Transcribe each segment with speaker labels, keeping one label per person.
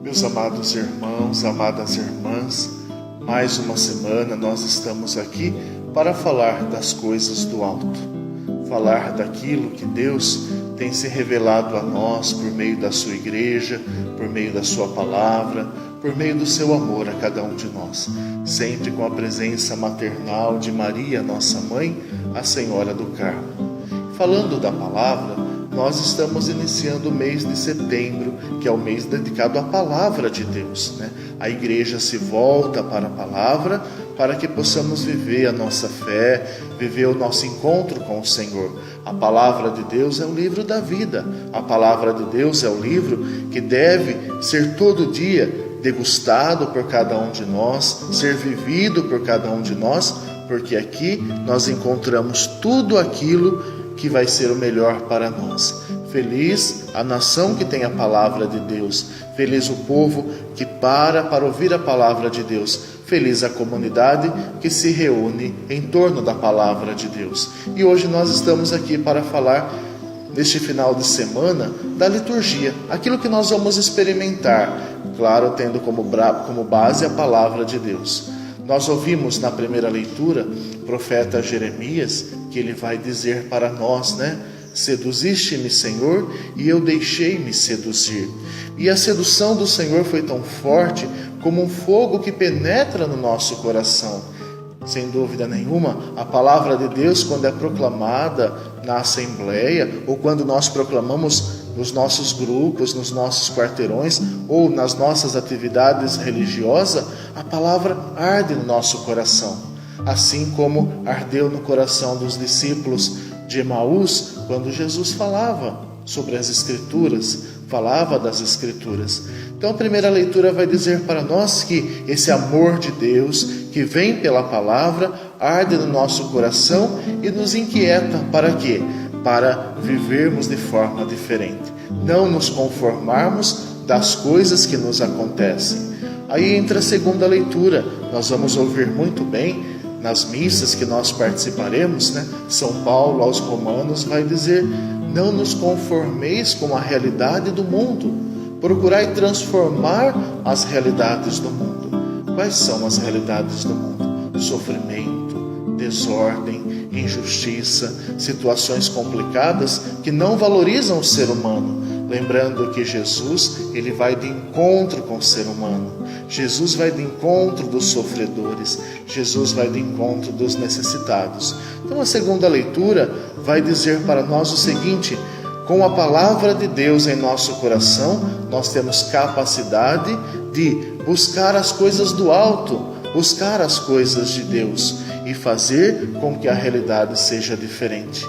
Speaker 1: Meus amados irmãos, amadas irmãs, mais uma semana nós estamos aqui para falar das coisas do alto, falar daquilo que Deus tem se revelado a nós por meio da sua igreja, por meio da sua palavra, por meio do seu amor a cada um de nós, sempre com a presença maternal de Maria, nossa mãe, a Senhora do Carmo. Falando da palavra, nós estamos iniciando o mês de setembro, que é o mês dedicado à palavra de Deus, né? A igreja se volta para a palavra para que possamos viver a nossa fé, viver o nosso encontro com o Senhor. A palavra de Deus é o livro da vida. A palavra de Deus é o livro que deve ser todo dia degustado por cada um de nós, ser vivido por cada um de nós, porque aqui nós encontramos tudo aquilo que vai ser o melhor para nós. Feliz a nação que tem a palavra de Deus, feliz o povo que para ouvir a palavra de Deus, feliz a comunidade que se reúne em torno da palavra de Deus. E hoje nós estamos aqui para falar, neste final de semana, da liturgia, aquilo que nós vamos experimentar, claro, tendo como base a palavra de Deus. Nós ouvimos na primeira leitura o profeta Jeremias, que ele vai dizer para nós, Seduziste-me, Senhor, e eu deixei-me seduzir. E a sedução do Senhor foi tão forte como um fogo que penetra no nosso coração. Sem dúvida nenhuma, a palavra de Deus, quando é proclamada na assembleia, ou quando nós proclamamos nos nossos grupos, nos nossos quarteirões, ou nas nossas atividades religiosas, a palavra arde no nosso coração. Assim como ardeu no coração dos discípulos de Emaús, quando Jesus falava sobre as Escrituras, falava das Escrituras. Então a primeira leitura vai dizer para nós que esse amor de Deus, que vem pela palavra, arde no nosso coração e nos inquieta. Para quê? Para vivermos de forma diferente, não nos conformarmos das coisas que nos acontecem. Aí entra a segunda leitura, nós vamos ouvir muito bem nas missas que nós participaremos, São Paulo aos Romanos vai dizer: não nos conformeis com a realidade do mundo, procurai transformar as realidades do mundo. Quais são as realidades do mundo? Sofrimento, desordem, injustiça, situações complicadas que não valorizam o ser humano. Lembrando que Jesus, ele vai de encontro com o ser humano. Jesus vai de encontro dos sofredores. Jesus vai de encontro dos necessitados. Então a segunda leitura vai dizer para nós o seguinte: com a palavra de Deus em nosso coração, nós temos capacidade de buscar as coisas do alto, buscar as coisas de Deus e fazer com que a realidade seja diferente.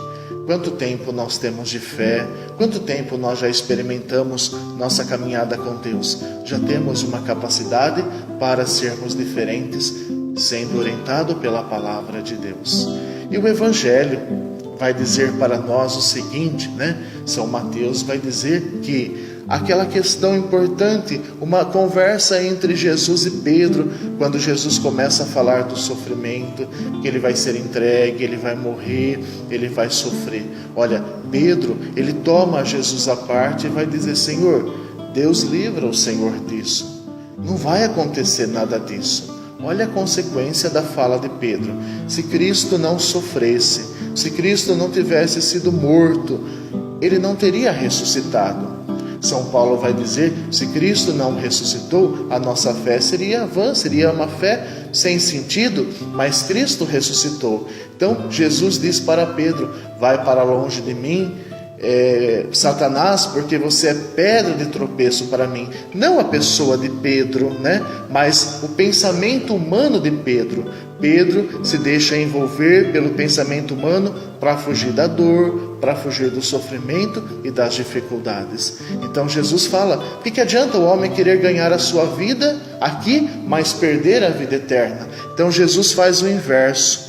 Speaker 1: Quanto tempo nós temos de fé? Quanto tempo nós já experimentamos nossa caminhada com Deus? Já temos uma capacidade para sermos diferentes, sendo orientado pela palavra de Deus. E o Evangelho vai dizer para nós o seguinte, São Mateus vai dizer que aquela questão importante, uma conversa entre Jesus e Pedro, quando Jesus começa a falar do sofrimento, que ele vai ser entregue, ele vai morrer, ele vai sofrer. Olha, Pedro, ele toma Jesus à parte e vai dizer: Senhor, Deus livra o Senhor disso. Não vai acontecer nada disso. Olha a consequência da fala de Pedro. Se Cristo não sofresse, se Cristo não tivesse sido morto, ele não teria ressuscitado. São Paulo vai dizer: se Cristo não ressuscitou, a nossa fé seria vã, seria uma fé sem sentido, mas Cristo ressuscitou. Então Jesus diz para Pedro: vai para longe de mim, Satanás, porque você é pedra de tropeço para mim. Não a pessoa de Pedro, mas o pensamento humano de Pedro. Pedro se deixa envolver pelo pensamento humano para fugir da dor, para fugir do sofrimento e das dificuldades. Então Jesus fala: o que adianta o homem querer ganhar a sua vida aqui, mas perder a vida eterna? Então Jesus faz o inverso,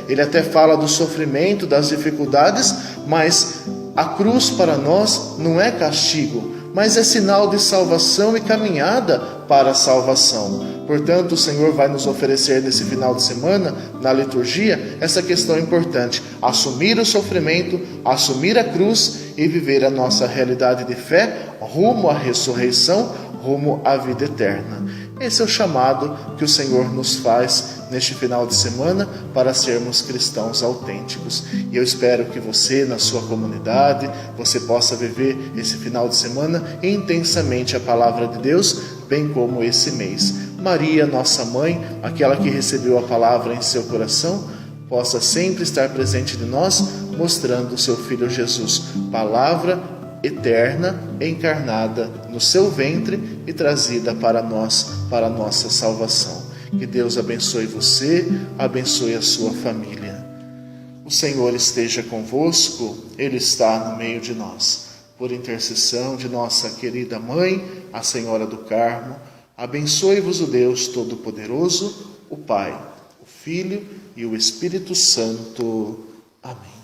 Speaker 1: Ele até fala do sofrimento, das dificuldades, mas a cruz para nós não é castigo, mas é sinal de salvação e caminhada para a salvação. Portanto, o Senhor vai nos oferecer nesse final de semana, na liturgia, essa questão importante: assumir o sofrimento, assumir a cruz e viver a nossa realidade de fé rumo à ressurreição, rumo à vida eterna. Esse é o chamado que o Senhor nos faz neste final de semana para sermos cristãos autênticos. E eu espero que você, na sua comunidade, você possa viver esse final de semana intensamente a palavra de Deus, bem como esse mês. Maria, nossa mãe, aquela que recebeu a palavra em seu coração, possa sempre estar presente de nós, mostrando o seu Filho Jesus, palavra eterna, encarnada no seu ventre e trazida para nós, para a nossa salvação. Que Deus abençoe você, abençoe a sua família. O Senhor esteja convosco, Ele está no meio de nós. Por intercessão de nossa querida Mãe, a Senhora do Carmo, abençoe-vos o Deus Todo-Poderoso, o Pai, o Filho e o Espírito Santo. Amém.